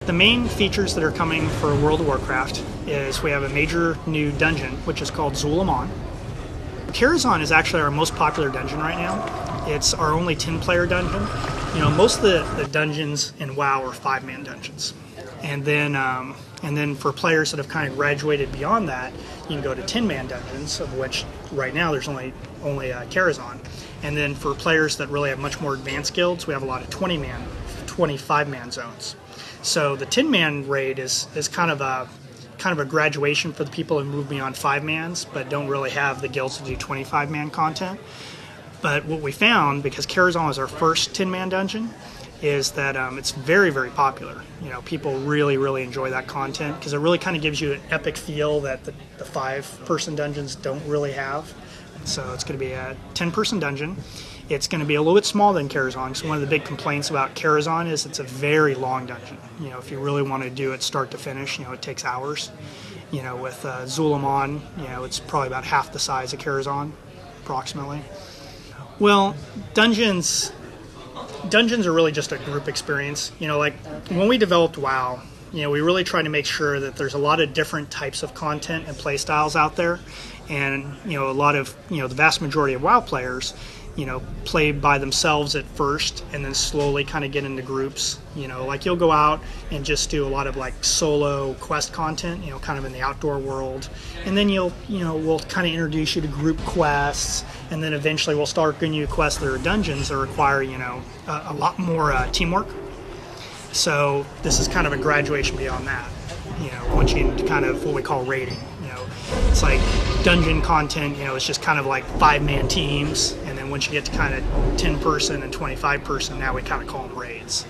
The main features that are coming for World of Warcraft is we have a major new dungeon, which is called Zul'Aman. Karazhan is actually our most popular dungeon right now. It's our only 10-player dungeon. You know, most of the dungeons in WoW are 5-man dungeons. And then for players that have kind of graduated beyond that, you can go to 10-man dungeons, of which right now there's only Karazhan. And then for players that really have much more advanced guilds, we have a lot of 25-man zones. So the 10-man raid is kind of a graduation for the people who move beyond 5-mans, but don't really have the guilds to do 25-man content. But what we found, because Karazhan was our first 10-man dungeon, is that it's very, very popular. You know, people really, really enjoy that content because it really kind of gives you an epic feel that the 5-person dungeons don't really have. So it's going to be a 10-person dungeon. It's going to be a little bit smaller than Karazhan. So one of the big complaints about Karazhan is it's a very long dungeon. You know, if you really want to do it start to finish, you know, it takes hours. You know, with Zul'Aman, you know, it's probably about half the size of Karazhan, approximately. Well, dungeons are really just a group experience. You know, like when we developed WoW, you know, we really try to make sure that there's a lot of different types of content and play styles out there. And, you know, a lot of, you know, the vast majority of WoW players, you know, play by themselves at first and then slowly kind of get into groups. You know, like you'll go out and just do a lot of like solo quest content, you know, kind of in the outdoor world. And then we'll kind of introduce you to group quests. And then eventually we'll start giving you quests that are dungeons that require, you know, a lot more teamwork. So this is kind of a graduation beyond that. You know, once you get into kind of what we call raiding, you know, it's like dungeon content, you know, it's just kind of like 5-man teams. And then once you get to kind of 10-person and 25-person, now we kind of call them raids.